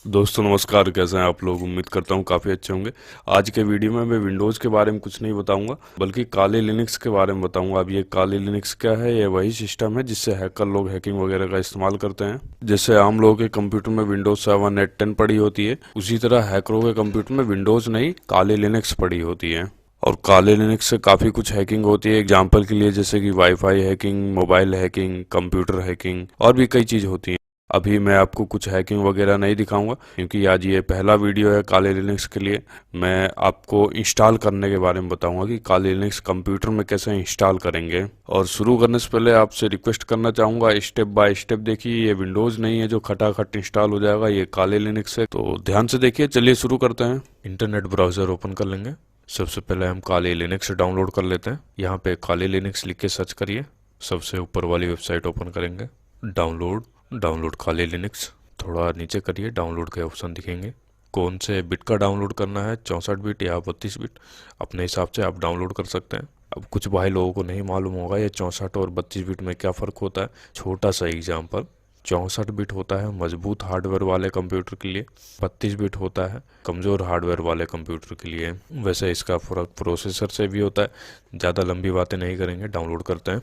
दोस्तों नमस्कार, कैसे हैं आप लोग। उम्मीद करता हूँ काफ़ी अच्छे होंगे। आज के वीडियो में मैं विंडोज़ के बारे में कुछ नहीं बताऊंगा, बल्कि काले लिनक्स के बारे में बताऊंगा। अब ये काले लिनक्स क्या है? ये वही सिस्टम है जिससे हैकर लोग हैकिंग वगैरह का इस्तेमाल करते हैं। जैसे आम लोगों के कंप्यूटर में विंडोज 7, 8, 10 पड़ी होती है, उसी तरह हैकरों के कंप्यूटर में विंडोज़ नहीं, काले लिनक्स पड़ी होती है। और काले लिनक्स से काफ़ी कुछ हैकिंग होती है। एग्जाम्पल के लिए जैसे कि wifi hacking, mobile hacking, computer hacking और भी कई चीज़ होती हैं। अभी मैं आपको कुछ हैकिंग वगैरह नहीं दिखाऊंगा, क्योंकि आज ये पहला वीडियो है काले लिनक्स के लिए। मैं आपको इंस्टॉल करने के बारे में बताऊंगा कि काले लिनक्स कंप्यूटर में कैसे इंस्टॉल करेंगे। और शुरू करने से पहले आपसे रिक्वेस्ट करना चाहूँगा, स्टेप बाय स्टेप देखिए। ये विंडोज़ नहीं है जो खटाखट इंस्टॉल हो जाएगा, ये काले लिनक्स है, तो ध्यान से देखिए। चलिए शुरू करते हैं। इंटरनेट ब्राउज़र ओपन कर लेंगे। सबसे पहले हम काले लिनक्स डाउनलोड कर लेते हैं। यहाँ पे काले लिनक्स लिख के सर्च करिए। सबसे ऊपर वाली वेबसाइट ओपन करेंगे। डाउनलोड काले लिनक्स, थोड़ा नीचे करिए, डाउनलोड के ऑप्शन दिखेंगे। कौन से बिट का डाउनलोड करना है, 64 बिट या 32 बिट, अपने हिसाब से आप डाउनलोड कर सकते हैं। अब कुछ भाई लोगों को नहीं मालूम होगा ये 64 और 32 बिट में क्या फ़र्क होता है। छोटा सा एग्जाम्पल, 64 बिट होता है मजबूत हार्डवेयर वाले कंप्यूटर के लिए, 32 बिट होता है कमज़ोर हार्डवेयर वाले कंप्यूटर के लिए। वैसे इसका फ़र्क प्रोसेसर से भी होता है। ज़्यादा लंबी बातें नहीं करेंगे, डाउनलोड करते हैं।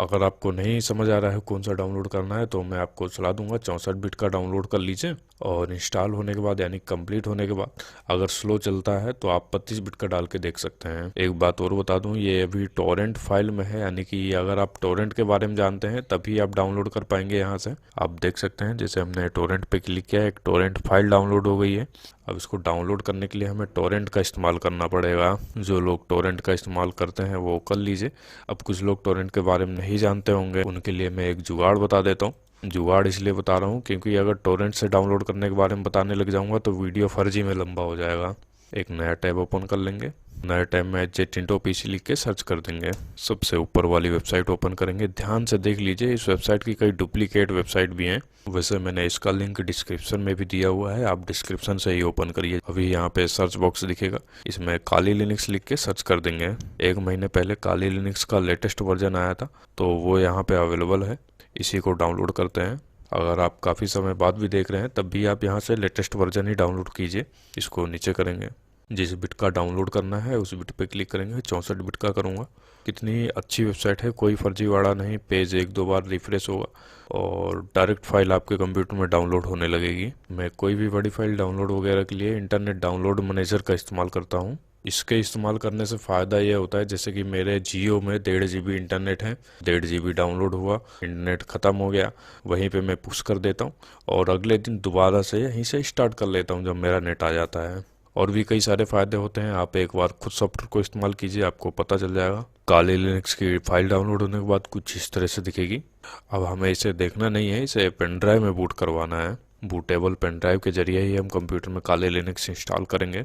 अगर आपको नहीं समझ आ रहा है कौन सा डाउनलोड करना है तो मैं आपको सलाह दूंगा 64 बिट का डाउनलोड कर लीजिए। और इंस्टॉल होने के बाद यानी कंप्लीट होने के बाद अगर स्लो चलता है तो आप 32 बिट का डाल के देख सकते हैं। एक बात और बता दूं, ये अभी टोरेंट फाइल में है, यानी कि अगर आप टोरेंट के बारे में जानते हैं तभी आप डाउनलोड कर पाएंगे। यहाँ से आप देख सकते हैं, जैसे हमने टोरेंट पे क्लिक किया, एक टोरेंट फाइल डाउनलोड हो गई है। अब इसको डाउनलोड करने के लिए हमें टोरेंट का इस्तेमाल करना पड़ेगा। जो लोग टोरेंट का इस्तेमाल करते हैं वो कर लीजिए। अब कुछ लोग टोरेंट के बारे में नहीं जानते होंगे, उनके लिए मैं एक जुगाड़ बता देता हूँ। जुगाड़ इसलिए बता रहा हूँ क्योंकि अगर टोरेंट से डाउनलोड करने के बारे में बताने लग जाऊंगा तो वीडियो फर्जी में लंबा हो जाएगा। एक नया टैब ओपन कर लेंगे। नए टैब में जेटिंटो पीसी लिख के सर्च कर देंगे। सबसे ऊपर वाली वेबसाइट ओपन करेंगे। ध्यान से देख लीजिए, इस वेबसाइट की कई डुप्लीकेट वेबसाइट भी हैं। वैसे मैंने इसका लिंक डिस्क्रिप्शन में भी दिया हुआ है, आप डिस्क्रिप्शन से ही ओपन करिए। अभी यहाँ पे सर्च बॉक्स दिखेगा, इसमें काली लिनक्स लिख के सर्च कर देंगे। 1 महीने पहले काली लिनक्स का लेटेस्ट वर्जन आया था, तो वो यहाँ पे अवेलेबल है। इसी को डाउनलोड करते हैं। अगर आप काफ़ी समय बाद भी देख रहे हैं तब भी आप यहाँ से लेटेस्ट वर्जन ही डाउनलोड कीजिए। इसको नीचे करेंगे, जिस बिट का डाउनलोड करना है उस बिट पे क्लिक करेंगे। 64 बिट का करूँगा। कितनी अच्छी वेबसाइट है, कोई फर्जीवाड़ा नहीं। पेज 1-2 बार रिफ्रेश होगा और डायरेक्ट फाइल आपके कंप्यूटर में डाउनलोड होने लगेगी। मैं कोई भी बड़ी फाइल डाउनलोड वगैरह के लिए इंटरनेट डाउनलोड मैनेजर का इस्तेमाल करता हूँ। इसके इस्तेमाल करने से फ़ायदा यह होता है, जैसे कि मेरे जियो में 1.5 GB इंटरनेट है, 1.5 GB डाउनलोड हुआ, इंटरनेट ख़त्म हो गया, वहीं पे मैं पुश कर देता हूँ और अगले दिन दोबारा से यहीं से स्टार्ट कर लेता हूँ जब मेरा नेट आ जाता है। और भी कई सारे फ़ायदे होते हैं। आप एक बार खुद सॉफ्टवेयर को इस्तेमाल कीजिए, आपको पता चल जाएगा। काले लिनक्स की फाइल डाउनलोड होने के बाद कुछ इस तरह से दिखेगी। अब हमें इसे देखना नहीं है, इसे पेन ड्राइव में बूट करवाना है। बूटेबल पेन ड्राइव के जरिए ही हम कंप्यूटर में काले लिनक्स इंस्टॉल करेंगे।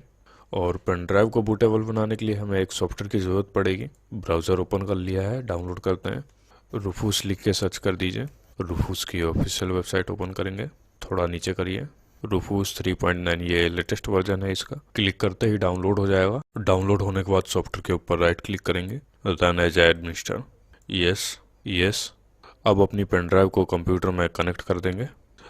और पेन ड्राइव को बूटेबल बनाने के लिए हमें एक सॉफ्टवेयर की ज़रूरत पड़ेगी। ब्राउज़र ओपन कर लिया है, डाउनलोड करते हैं। रूफूस लिख के सर्च कर दीजिए। रूफूस की ऑफिशियल वेबसाइट ओपन करेंगे, थोड़ा नीचे करिए। रूफूस 3.9 ये लेटेस्ट वर्जन है इसका। क्लिक करते ही डाउनलोड हो जाएगा। डाउनलोड होने के बाद सॉफ्टवेयर के ऊपर राइट क्लिक करेंगे, रन एज एडमिनिस्टर, यस। अब अपनी पेन ड्राइव को कंप्यूटर में कनेक्ट कर देंगे।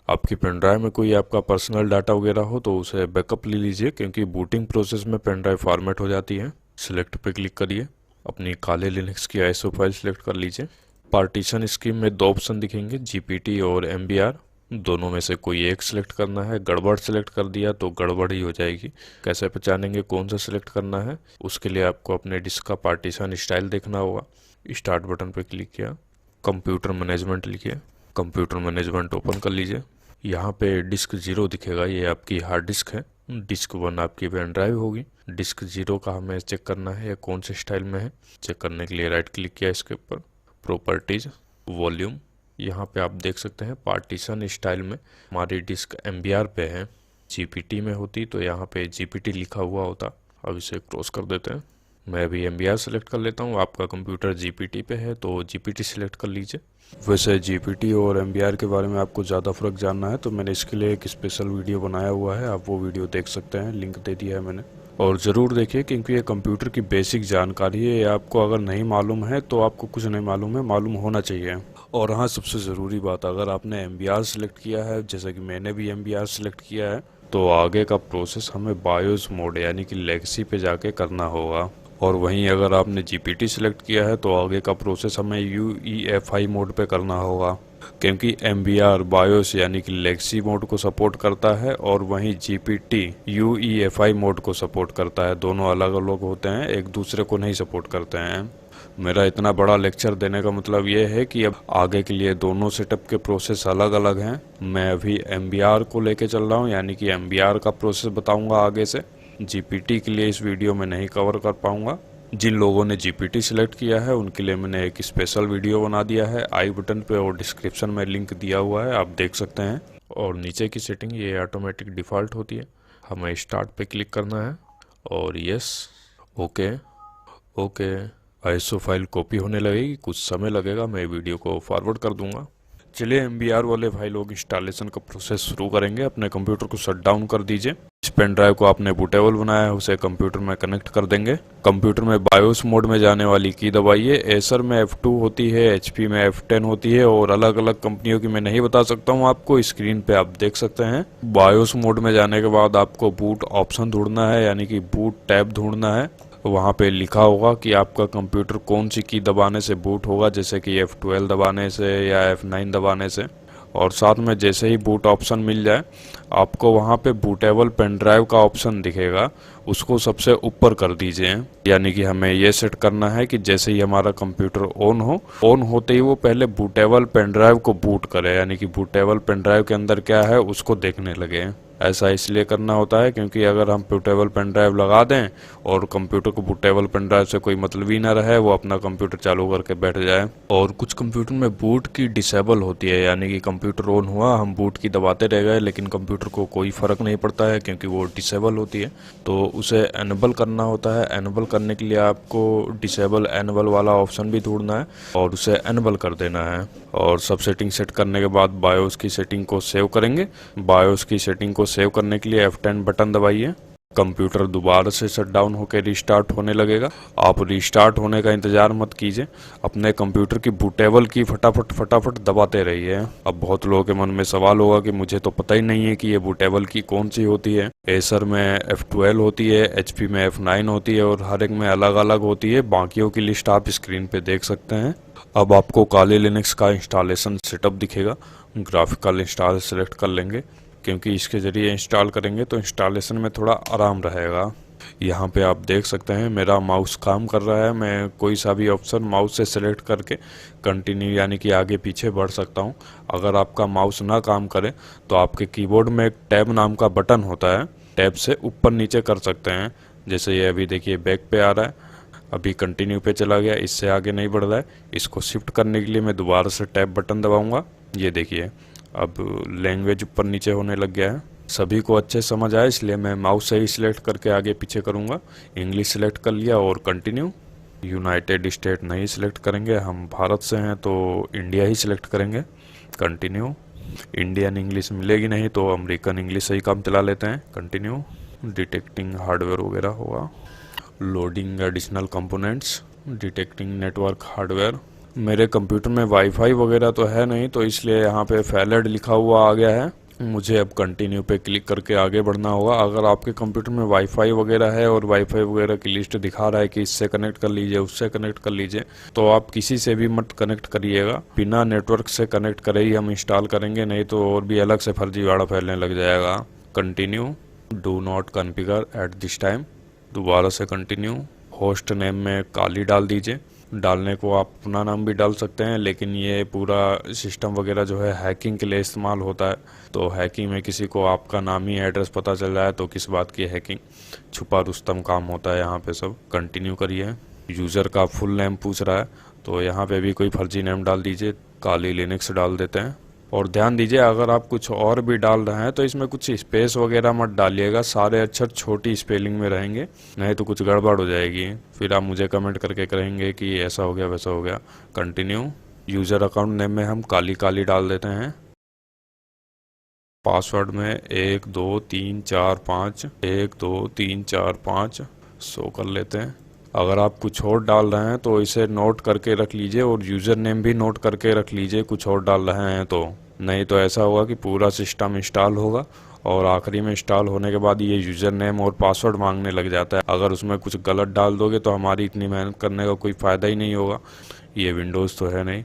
आपकी पेन ड्राइव में कोई आपका पर्सनल डाटा वगैरह हो तो उसे बैकअप ले लीजिए, क्योंकि बूटिंग प्रोसेस में पेन ड्राइव फॉर्मेट हो जाती है। सिलेक्ट पे क्लिक करिए, अपनी काले लिनक्स की आईएसओ फाइल सिलेक्ट कर लीजिए। पार्टीशन स्कीम में 2 ऑप्शन दिखेंगे, जीपीटी और एमबीआर। दोनों में से कोई एक सिलेक्ट करना है। गड़बड़ सिलेक्ट कर दिया तो गड़बड़ ही हो जाएगी। कैसे पहचानेंगे कौन सा सिलेक्ट करना है? उसके लिए आपको अपने डिस्क का पार्टीशन स्टाइल देखना होगा। स्टार्ट बटन पर क्लिक किया, कंप्यूटर मैनेजमेंट लिखिए, कंप्यूटर मैनेजमेंट ओपन कर लीजिए। यहाँ पे डिस्क 0 दिखेगा, ये आपकी हार्ड डिस्क है। डिस्क 1 आपकी पेन ड्राइव होगी। डिस्क 0 का हमें चेक करना है या कौन से स्टाइल में है। चेक करने के लिए राइट क्लिक किया इसके ऊपर, प्रॉपर्टीज, वॉल्यूम। यहाँ पे आप देख सकते हैं पार्टीशन स्टाइल में हमारी डिस्क एमबीआर पे है। जीपीटी में होती तो यहाँ पे जीपीटी लिखा हुआ होता। अब इसे क्रॉस कर देते हैं। मैं अभी एमबीआर सेलेक्ट कर लेता हूँ। आपका कंप्यूटर जीपीटी पे है तो जीपीटी सेलेक्ट कर लीजिए। वैसे जीपीटी और एमबीआर के बारे में आपको ज़्यादा फ़र्क जानना है तो मैंने इसके लिए एक स्पेशल वीडियो बनाया हुआ है, आप वो वीडियो देख सकते हैं, लिंक दे दिया है मैंने। और ज़रूर देखिए, क्योंकि ये कंप्यूटर की बेसिक जानकारी है। ये आपको अगर नहीं मालूम है तो आपको कुछ नहीं मालूम है, मालूम होना चाहिए। और हाँ, सबसे ज़रूरी बात, अगर आपने एमबीआर सेलेक्ट किया है, जैसे कि मैंने भी एमबीआर सेलेक्ट किया है, तो आगे का प्रोसेस हमें बायोस मोड यानी कि लेगेसी पे जाके करना होगा। और वहीं अगर आपने जीपीटी सिलेक्ट किया है तो आगे का प्रोसेस हमें यूईएफआई मोड पे करना होगा, क्योंकि एमबीआर बायोस यानी कि लेगेसी मोड को सपोर्ट करता है और वहीं जीपीटी यूईएफआई मोड को सपोर्ट करता है। दोनों अलग अलग होते हैं, एक दूसरे को नहीं सपोर्ट करते हैं। मेरा इतना बड़ा लेक्चर देने का मतलब ये है कि अब आगे के लिए दोनों सेटअप के प्रोसेस अलग अलग हैं। मैं अभी एमबीआर को लेके चल रहा हूँ, यानी कि एमबीआर का प्रोसेस बताऊंगा आगे से। जीपीटी के लिए इस वीडियो में नहीं कवर कर पाऊंगा। जिन लोगों ने जीपीटी सिलेक्ट किया है उनके लिए मैंने एक स्पेशल वीडियो बना दिया है, आई बटन पे और डिस्क्रिप्शन में लिंक दिया हुआ है, आप देख सकते हैं। और नीचे की सेटिंग ये ऑटोमेटिक डिफ़ॉल्ट होती है, हमें स्टार्ट पे क्लिक करना है और yes, okay okay. ISO file copy होने लगेगी, कुछ समय लगेगा, मैं वीडियो को फॉरवर्ड कर दूंगा। चलिए एमबीआर वाले फाइलों की इंस्टॉलेशन का प्रोसेस शुरू करेंगे। अपने कंप्यूटर को शट डाउन कर दीजिए। इस पेन ड्राइव को आपने बूटेबल बनाया है उसे कंप्यूटर में कनेक्ट कर देंगे। कंप्यूटर में बायोस मोड में जाने वाली की दबाइए। एसर में F2 होती है, एचपी में F10 होती है और अलग अलग कंपनियों की मैं नहीं बता सकता हूँ आपको, स्क्रीन पे आप देख सकते हैं। बायोस मोड में जाने के बाद आपको बूट ऑप्शन ढूंढना है, यानी कि बूट टैब ढूंढना है। वहाँ पे लिखा होगा कि आपका कंप्यूटर कौन सी की दबाने से बूट होगा, जैसे कि F12 दबाने से या F9 दबाने से। और साथ में जैसे ही बूट ऑप्शन मिल जाए आपको वहाँ पे बूटेबल पेन ड्राइव का ऑप्शन दिखेगा, उसको सबसे ऊपर कर दीजिए। यानी कि हमें ये सेट करना है कि जैसे ही हमारा कंप्यूटर ऑन होते ही वो पहले बूटेबल पेन ड्राइव को बूट करे, यानी कि बूटेबल पेन ड्राइव के अंदर क्या है उसको देखने लगे। ऐसा इसलिए करना होता है क्योंकि अगर हम बूटेबल पेन ड्राइव लगा दें और कंप्यूटर को बूटेबल पेन ड्राइव से कोई मतलब ही ना रहे, वो अपना कंप्यूटर चालू करके बैठ जाए। और कुछ कंप्यूटर में बूट की डिसेबल होती है, यानी कि कंप्यूटर ऑन हुआ, हम बूट की दबाते रह गए लेकिन कंप्यूटर को कोई फ़र्क नहीं पड़ता है क्योंकि वो डिसेबल होती है। तो उसे एनेबल करना होता है। एनेबल करने के लिए आपको डिसेबल एनेबल वाला ऑप्शन भी ढूंढना है और उसे एनेबल कर देना है। और सब सेटिंग सेट करने के बाद बायोस की सेटिंग को सेव करेंगे। बायोस की सेटिंग को सेव करने के लिए F10 बटन दबाइए। कंप्यूटर दोबारा से शट डाउन होकर रिस्टार्ट होने लगेगा। आप रिस्टार्ट होने का इंतजार मत कीजिए, अपने कंप्यूटर की बूटेबल की फटाफट दबाते रहिए। अब बहुत लोगों के मन में सवाल होगा कि मुझे तो पता ही नहीं है कि ये बूटेबल की कौन सी होती है। एसर में F12 होती है, एचपी में F9 होती है और हर एक में अलग अलग होती है। बाकियों की लिस्ट आप स्क्रीन पे देख सकते हैं। अब आपको काली लिनक्स का इंस्टॉलेशन सेटअप दिखेगा। ग्राफिकल इंस्टॉल सेलेक्ट कर लेंगे क्योंकि इसके ज़रिए इंस्टॉल करेंगे तो इंस्टॉलेशन में थोड़ा आराम रहेगा। यहाँ पे आप देख सकते हैं मेरा माउस काम कर रहा है। मैं कोई सा भी ऑप्शन माउस से सेलेक्ट करके कंटिन्यू यानी कि आगे पीछे बढ़ सकता हूँ। अगर आपका माउस ना काम करे तो आपके कीबोर्ड में एक टैब नाम का बटन होता है, टैब से ऊपर नीचे कर सकते हैं। जैसे ये अभी देखिए बैक पे आ रहा है, अभी कंटिन्यू पे चला गया, इससे आगे नहीं बढ़ रहा है। इसको शिफ्ट करने के लिए मैं दोबारा से टैब बटन दबाऊंगा। ये देखिए अब लैंग्वेज ऊपर नीचे होने लग गया है। सभी को अच्छे समझ आए इसलिए मैं माउस से ही सिलेक्ट करके आगे पीछे करूंगा। इंग्लिश सिलेक्ट कर लिया और कंटिन्यू। यूनाइटेड स्टेट नहीं सिलेक्ट करेंगे, हम भारत से हैं तो इंडिया ही सिलेक्ट करेंगे। कंटिन्यू। इंडियन इंग्लिश मिलेगी नहीं तो अमेरिकन इंग्लिश से ही काम चला लेते हैं। कंटिन्यू। डिटेक्टिंग हार्डवेयर वगैरह होगा। Loading additional components, detecting network hardware. मेरे कंप्यूटर में वाईफाई वगैरह तो है नहीं तो इसलिए यहाँ पे फैलेड लिखा हुआ आ गया है। मुझे अब कंटिन्यू पे क्लिक करके आगे बढ़ना होगा। अगर आपके कंप्यूटर में वाईफाई वगैरह है और वाईफाई वगैरह की लिस्ट दिखा रहा है कि इससे कनेक्ट कर लीजिए, उससे कनेक्ट कर लीजिए, तो आप किसी से भी मत कनेक्ट करिएगा। बिना नेटवर्क से कनेक्ट करे ही हम इंस्टॉल करेंगे, नहीं तो और भी अलग से फर्जीवाड़ा फैलने लग जाएगा। Continue. Do not configure at this time. दोबारा से कंटिन्यू। होस्ट नेम में काली डाल दीजिए। डालने को आप अपना नाम भी डाल सकते हैं, लेकिन ये पूरा सिस्टम वगैरह जो है हैकिंग के लिए इस्तेमाल होता है। तो हैकिंग में किसी को आपका नाम ही एड्रेस पता चल जाए तो किस बात की हैकिंग, छुपा रुस्तम काम होता है यहाँ पे सब। कंटिन्यू करिए। यूज़र का फुल नेम पूछ रहा है तो यहाँ पे भी कोई फर्जी नेम डाल दीजिए, काली लिनक्स डाल देते हैं। और ध्यान दीजिए अगर आप कुछ और भी डाल रहे हैं तो इसमें कुछ स्पेस वगैरह मत डालिएगा, सारे अक्षर छोटी स्पेलिंग में रहेंगे, नहीं तो कुछ गड़बड़ हो जाएगी। फिर आप मुझे कमेंट करके कहेंगे कि ऐसा हो गया वैसा हो गया। कंटिन्यू। यूज़र अकाउंट नेम में हम काली काली डाल देते हैं। पासवर्ड में 1 2 3 4 5 1 2 3 4 5 शो कर लेते हैं। अगर आप कुछ और डाल रहे हैं तो इसे नोट करके रख लीजिए और यूज़र नेम भी नोट करके रख लीजिए कुछ और डाल रहे हैं तो, नहीं तो ऐसा होगा कि पूरा सिस्टम इंस्टॉल होगा और आखिरी में इंस्टॉल होने के बाद ये यूज़र नेम और पासवर्ड मांगने लग जाता है। अगर उसमें कुछ गलत डाल दोगे तो हमारी इतनी मेहनत करने का कोई फ़ायदा ही नहीं होगा। ये विंडोज़ तो है नहीं,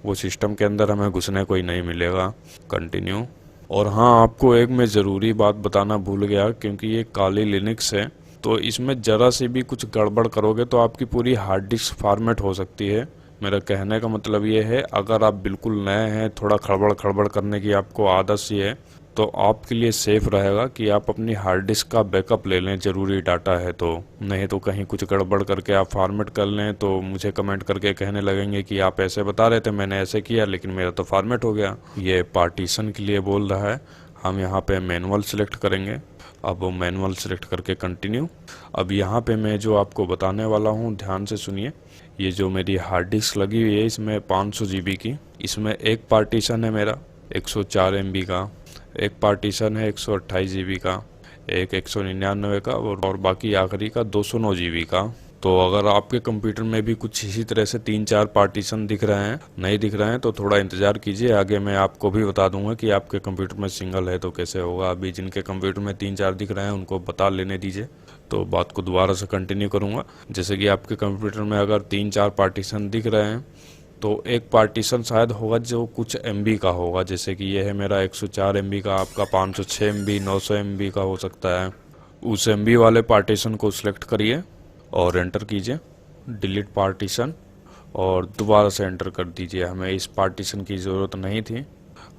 वो सिस्टम के अंदर हमें घुसने को ही नहीं मिलेगा। कंटिन्यू। और हाँ, आपको एक मैं ज़रूरी बात बताना भूल गया, क्योंकि ये काली लिनक्स है तो इसमें ज़रा सी भी कुछ गड़बड़ करोगे तो आपकी पूरी हार्ड डिस्क फॉर्मेट हो सकती है। मेरा कहने का मतलब ये है, अगर आप बिल्कुल नए हैं, थोड़ा खड़बड़ खड़बड़ करने की आपको आदत सी है, तो आपके लिए सेफ रहेगा कि आप अपनी हार्ड डिस्क का बैकअप ले लें, ज़रूरी डाटा है तो। नहीं तो कहीं कुछ गड़बड़ करके आप फॉर्मेट कर लें तो मुझे कमेंट करके कहने लगेंगे कि आप ऐसे बता रहे थे, मैंने ऐसे किया लेकिन मेरा तो फॉर्मेट हो गया। ये पार्टीशन के लिए बोल रहा है। हम यहाँ पे मैनुअल सेलेक्ट करेंगे। अब वो मैनुअल सेलेक्ट करके कंटिन्यू। अब यहाँ पे मैं जो आपको बताने वाला हूँ ध्यान से सुनिए। ये जो मेरी हार्ड डिस्क लगी हुई है इसमें 500 GB की, इसमें एक पार्टीशन है मेरा 104 MB का, एक पार्टीशन है 128 GB का, एक 199 का और बाकी आखिरी का 209 GB का। तो अगर आपके कंप्यूटर में भी कुछ इसी तरह से 3-4 पार्टीशन दिख रहे हैं, नहीं दिख रहे हैं तो थोड़ा इंतज़ार कीजिए, आगे मैं आपको भी बता दूंगा कि आपके कंप्यूटर में सिंगल है तो कैसे होगा। अभी जिनके कंप्यूटर में 3-4 दिख रहे हैं उनको बता लेने दीजिए। तो बात को दोबारा से कंटिन्यू करूँगा। जैसे कि आपके कंप्यूटर में अगर 3-4 पार्टीशन दिख रहे हैं तो एक पार्टीशन शायद होगा जो कुछ MB का होगा, जैसे कि ये है मेरा 104 MB का, आपका 506 MB 900 MB का हो सकता है। उस MB वाले पार्टीशन को सिलेक्ट करिए और एंटर कीजिए, डिलीट पार्टीशन, और दोबारा से एंटर कर दीजिए। हमें इस पार्टीशन की ज़रूरत नहीं थी।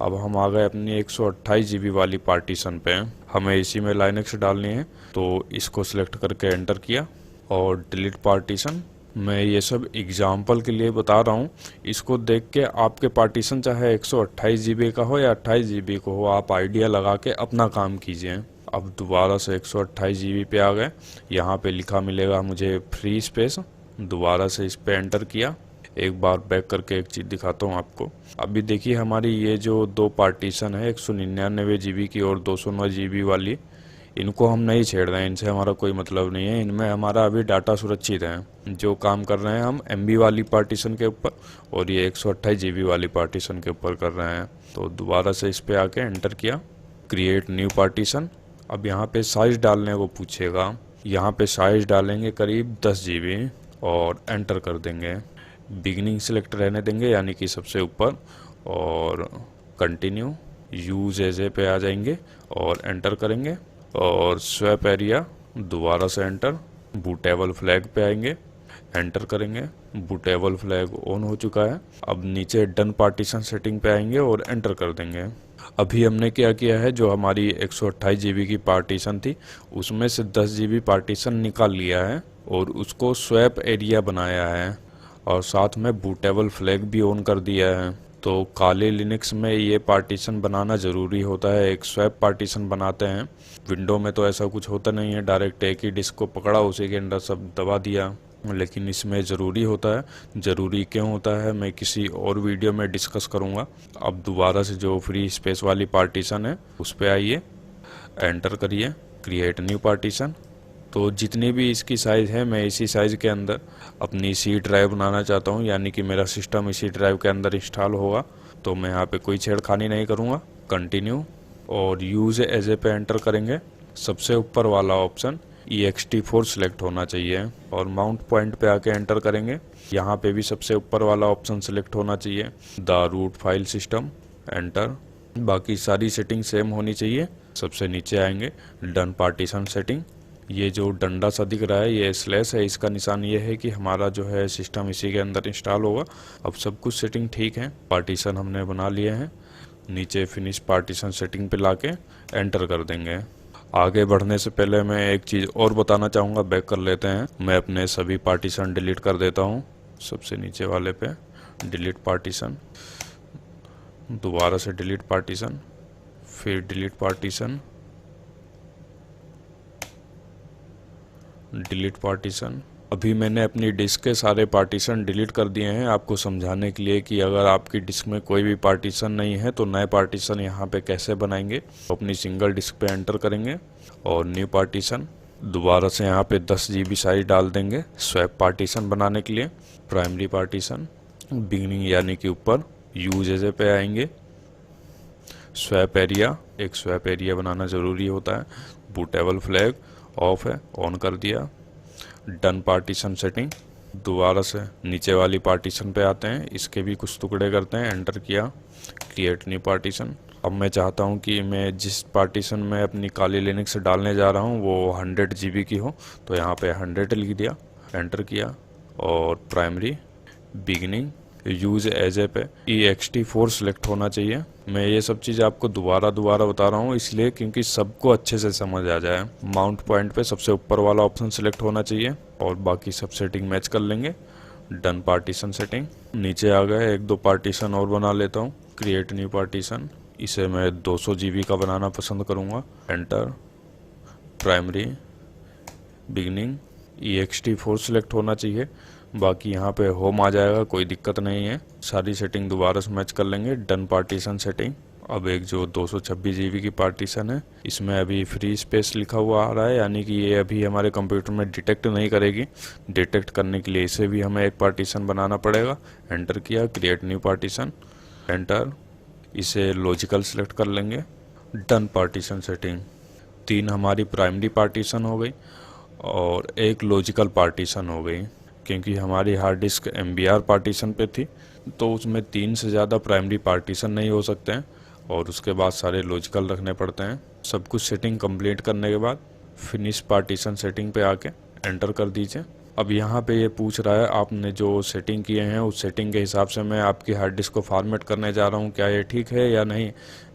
अब हम आ गए अपनी 128 GB वाली पार्टीशन पे। हमें इसी में लाइनक्स डालनी है तो इसको सिलेक्ट करके एंटर किया और डिलीट पार्टीशन। मैं ये सब एग्जाम्पल के लिए बता रहा हूँ, इसको देख के आपके पार्टीशन चाहे 128 GB का हो या 28 GB का हो, आप आइडिया लगा के अपना काम कीजिए। अब दोबारा से 128 GB पे आ गए। यहाँ पे लिखा मिलेगा मुझे फ्री स्पेस, दोबारा से इस पे एंटर किया। एक बार बैक करके एक चीज़ दिखाता हूँ आपको। अभी देखिए हमारी ये जो दो पार्टीशन है 199 GB की और 209 GB वाली, इनको हम नहीं छेड़ रहे हैं, इनसे हमारा कोई मतलब नहीं है। इनमें हमारा अभी डाटा सुरक्षित है। जो काम कर रहे हैं हम MB वाली पार्टीशन के ऊपर और ये 128 GB वाली पार्टीशन के ऊपर कर रहे हैं। तो दोबारा से इस पे आके एंटर किया, क्रिएट न्यू पार्टीशन। अब यहाँ पे साइज डालने को पूछेगा, यहाँ पे साइज डालेंगे करीब 10 GB और एंटर कर देंगे। बिगिनिंग सिलेक्ट रहने देंगे यानी कि सबसे ऊपर, और कंटिन्यू। यूज एज ए पे आ जाएंगे और एंटर करेंगे, और स्वैप एरिया दोबारा से एंटर। बूटेबल फ्लैग पे आएंगे, एंटर करेंगे। बूटेबल फ्लैग ऑन हो चुका है। अब नीचे डन पार्टीशन सेटिंग पे आएंगे और एंटर कर देंगे। अभी हमने क्या किया है, जो हमारी 128 GB की पार्टीशन थी उसमें से 10 GB पार्टीशन निकाल लिया है और उसको स्वैप एरिया बनाया है, और साथ में बूटेबल फ्लैग भी ऑन कर दिया है। तो काले लिनक्स में ये पार्टीशन बनाना ज़रूरी होता है, एक स्वैप पार्टीशन बनाते हैं। विंडो में तो ऐसा कुछ होता नहीं है, डायरेक्ट एक ही डिस्क को पकड़ा उसी के अंदर सब दबा दिया, लेकिन इसमें ज़रूरी होता है। ज़रूरी क्यों होता है मैं किसी और वीडियो में डिस्कस करूँगा। अब दोबारा से जो फ्री स्पेस वाली पार्टीशन है उस पर आइए, एंटर करिए, क्रिएट न्यू पार्टीशन। तो जितनी भी इसकी साइज़ है मैं इसी साइज़ के अंदर अपनी सी ड्राइव बनाना चाहता हूँ, यानी कि मेरा सिस्टम इसी ड्राइव के अंदर इंस्टॉल होगा। तो मैं यहाँ पे कोई छेड़खानी नहीं करूँगा। कंटिन्यू और यूज़ एज ए पे एंटर करेंगे। सबसे ऊपर वाला ऑप्शन ext4 सिलेक्ट होना चाहिए और माउंट पॉइंट पे आके एंटर करेंगे। यहाँ पे भी सबसे ऊपर वाला ऑप्शन सिलेक्ट होना चाहिए, the root file system, enter. बाकी सारी सेटिंग सेम होनी चाहिए। सबसे नीचे आएंगे, डन पार्टीशन सेटिंग। ये जो डंडा सा दिख रहा है ये स्लैश है, इसका निशान ये है कि हमारा जो है सिस्टम इसी के अंदर इंस्टॉल होगा। अब सब कुछ सेटिंग ठीक है, पार्टीशन हमने बना लिए हैं। नीचे फिनिश पार्टीशन सेटिंग पे लाके एंटर कर देंगे। आगे बढ़ने से पहले मैं एक चीज़ और बताना चाहूँगा, बैक कर लेते हैं। मैं अपने सभी पार्टीशन डिलीट कर देता हूँ। सबसे नीचे वाले पे डिलीट पार्टीशन, दोबारा से डिलीट पार्टीशन, फिर डिलीट पार्टीशन, डिलीट पार्टीशन। अभी मैंने अपनी डिस्क के सारे पार्टीशन डिलीट कर दिए हैं आपको समझाने के लिए कि अगर आपकी डिस्क में कोई भी पार्टीशन नहीं है तो नए पार्टीशन यहाँ पे कैसे बनाएंगे। तो अपनी सिंगल डिस्क पे एंटर करेंगे और न्यू पार्टीशन, दोबारा से यहाँ पे 10 GB साइज डाल देंगे स्वैप पार्टीशन बनाने के लिए। प्राइमरी पार्टीशन, बिगिनिंग यानी कि ऊपर, यूज एज ए पे आएंगे, स्वैप एरिया, एक स्वैप एरिया बनाना ज़रूरी होता है। बूटेबल फ्लैग ऑफ है, ऑन कर दिया। डन पार्टीशन सेटिंग, दोबारा से नीचे वाली पार्टीशन पे आते हैं, इसके भी कुछ टुकड़े करते हैं, एंटर किया, क्रिएट न्यू पार्टीशन। अब मैं चाहता हूँ कि मैं जिस पार्टीशन में अपनी काली लिनक्स डालने जा रहा हूँ वो 100 GB की हो, तो यहाँ पे 100 लिख दिया, एंटर किया, और primary beginning use as a पे ext4 सेलेक्ट होना चाहिए। मैं ये सब चीज़ आपको दोबारा बता रहा हूँ इसलिए क्योंकि सबको अच्छे से समझ आ जाए। माउंट पॉइंट पे सबसे ऊपर वाला ऑप्शन सेलेक्ट होना चाहिए और बाकी सब सेटिंग मैच कर लेंगे। डन पार्टीशन सेटिंग, नीचे आ गए, एक दो पार्टीशन और बना लेता हूँ। क्रिएट न्यू पार्टीशन, इसे मैं 200 GB का बनाना पसंद करूँगा, enter. Primary beginning ext4 select होना चाहिए, बाकी यहाँ पे होम आ जाएगा, कोई दिक्कत नहीं है। सारी सेटिंग दोबारा से मैच कर लेंगे। डन पार्टीशन सेटिंग, अब एक जो 226 GB की पार्टीशन है इसमें अभी फ्री स्पेस लिखा हुआ आ रहा है, यानी कि ये अभी हमारे कंप्यूटर में डिटेक्ट नहीं करेगी। डिटेक्ट करने के लिए इसे भी हमें एक पार्टीशन बनाना पड़ेगा। एंटर किया, क्रिएट न्यू पार्टीशन, एंटर। इसे लॉजिकल सेलेक्ट कर लेंगे। डन पार्टीशन सेटिंग, 3 हमारी प्राइमरी पार्टीशन हो गई और एक लॉजिकल पार्टीशन हो गई। क्योंकि हमारी हार्ड डिस्क MBR पार्टीशन पे थी तो उसमें 3 से ज़्यादा प्राइमरी पार्टीशन नहीं हो सकते हैं और उसके बाद सारे लॉजिकल रखने पड़ते हैं। सब कुछ सेटिंग कंप्लीट करने के बाद फिनिश पार्टीशन सेटिंग पे आके एंटर कर दीजिए। अब यहाँ पे ये पूछ रहा है आपने जो सेटिंग किए हैं उस सेटिंग के हिसाब से मैं आपकी हार्ड डिस्क को फॉर्मेट करने जा रहा हूँ, क्या ये ठीक है या नहीं।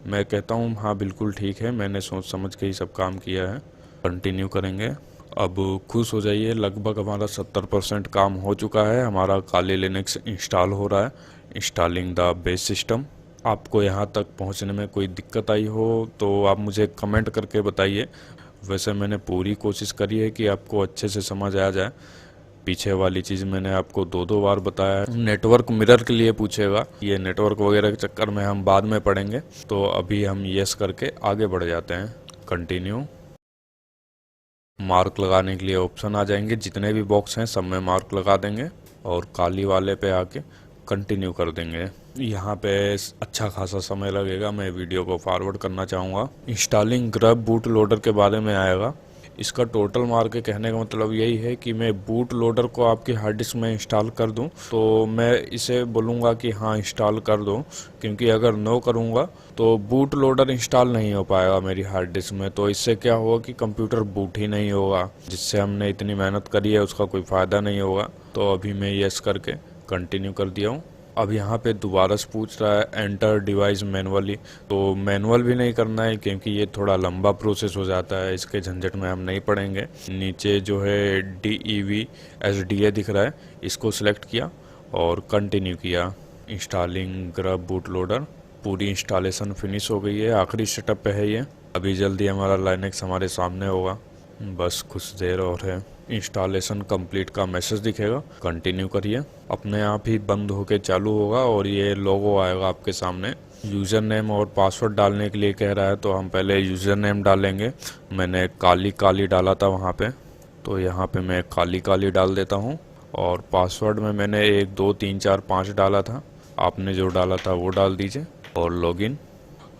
मैं कहता हूँ हाँ बिल्कुल ठीक है, मैंने सोच समझ के ही सब काम किया है। कंटिन्यू करेंगे। अब खुश हो जाइए, लगभग हमारा 70% काम हो चुका है। हमारा काली लिनक्स इंस्टॉल हो रहा है। Installing the base system. आपको यहाँ तक पहुँचने में कोई दिक्कत आई हो तो आप मुझे कमेंट करके बताइए। वैसे मैंने पूरी कोशिश करी है कि आपको अच्छे से समझ आ जाए। पीछे वाली चीज़ मैंने आपको 2 बार बताया है। नेटवर्क मिरर के लिए पूछेगा, ये नेटवर्क वगैरह के चक्कर में हम बाद में पढ़ेंगे, तो अभी हम यस करके आगे बढ़ जाते हैं। कंटिन्यू। मार्क लगाने के लिए ऑप्शन आ जाएंगे, जितने भी बॉक्स हैं सब में मार्क लगा देंगे और काली वाले पे आके कंटिन्यू कर देंगे। यहाँ पे अच्छा खासा समय लगेगा, मैं वीडियो को फॉरवर्ड करना चाहूँगा। इंस्टॉलिंग ग्रब बूट लोडर के बारे में आएगा। इसका टोटल मार के कहने का मतलब यही है कि मैं बूट लोडर को आपकी हार्ड डिस्क में इंस्टॉल कर दूं, तो मैं इसे बोलूँगा कि हाँ इंस्टॉल कर दो, क्योंकि अगर नो करूँगा तो बूट लोडर इंस्टॉल नहीं हो पाएगा मेरी हार्ड डिस्क में। तो इससे क्या होगा कि कंप्यूटर बूट ही नहीं होगा, जिससे हमने इतनी मेहनत करी है उसका कोई फ़ायदा नहीं होगा। तो अभी मैं यस करके कंटिन्यू कर दिया हूँ। अब यहाँ पे दोबारा से पूछ रहा है एंटर डिवाइस मैनुअली, तो मैनुअल भी नहीं करना है क्योंकि ये थोड़ा लंबा प्रोसेस हो जाता है, इसके झंझट में हम नहीं पड़ेंगे। नीचे जो है DEV SDA दिख रहा है, इसको सिलेक्ट किया और कंटिन्यू किया। इंस्टॉलिंग ग्रब बूट लोडर, पूरी इंस्टॉलेशन फिनिश हो गई है, आखिरी सेटअप पे है ये। अभी जल्दी हमारा लाइनेक्स हमारे सामने होगा, बस कुछ देर और है। इंस्टॉलेशन कंप्लीट का मैसेज दिखेगा, कंटिन्यू करिए। अपने आप ही बंद होके चालू होगा और ये लोगो आएगा आपके सामने। यूज़र नेम और पासवर्ड डालने के लिए कह रहा है, तो हम पहले यूज़र नेम डालेंगे। मैंने काली डाला था वहाँ पे, तो यहाँ पे मैं काली डाल देता हूँ। और पासवर्ड में मैंने 1 2 3 4 5 डाला था, आपने जो डाला था वो डाल दीजिए और लॉगिन।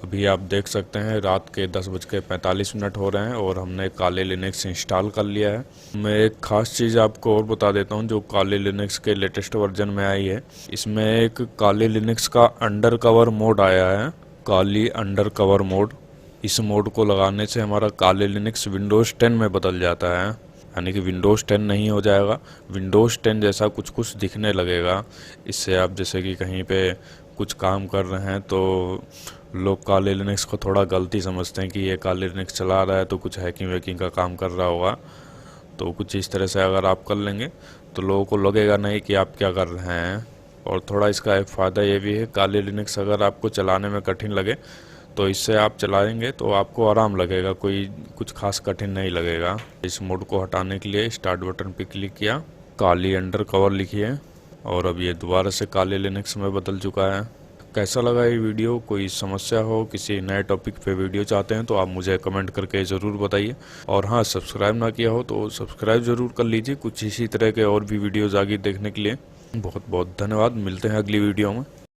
अभी आप देख सकते हैं रात के 10:45 हो रहे हैं और हमने काली लिनक्स इंस्टॉल कर लिया है। मैं एक ख़ास चीज़ आपको और बता देता हूं जो काली लिनक्स के लेटेस्ट वर्जन में आई है। इसमें एक काली लिनक्स का अंडर कवर मोड आया है, काली अंडर कवर मोड। इस मोड को लगाने से हमारा काली लिनक्स विंडोज़ 10 में बदल जाता है, यानी कि विंडोज़ 10 नहीं हो जाएगा, विंडोज़ 10 जैसा कुछ दिखने लगेगा। इससे आप जैसे कि कहीं पे कुछ काम कर रहे हैं तो लोग काली लिनक्स को थोड़ा गलती समझते हैं कि ये काली लिनक्स चला रहा है तो कुछ हैकिंग वैकिंग का काम कर रहा होगा। तो कुछ इस तरह से अगर आप कर लेंगे तो लोगों को लगेगा नहीं कि आप क्या कर रहे हैं। और थोड़ा इसका एक फ़ायदा ये भी है, काली लिनक्स अगर आपको चलाने में कठिन लगे तो इससे आप चलाएंगे तो आपको आराम लगेगा, कोई कुछ खास कठिन नहीं लगेगा। इस मोड को हटाने के लिए स्टार्ट बटन पर क्लिक किया, काली अंडर कवर लिखिए और अब ये दोबारा से काली लिनक्स में बदल चुका है। कैसा लगा ये वीडियो? कोई समस्या हो, किसी नए टॉपिक पे वीडियो चाहते हैं तो आप मुझे कमेंट करके ज़रूर बताइए। और हाँ, सब्सक्राइब ना किया हो तो सब्सक्राइब ज़रूर कर लीजिए, कुछ इसी तरह के और भी वीडियोज़ आगे देखने के लिए। बहुत बहुत धन्यवाद, मिलते हैं अगली वीडियो में।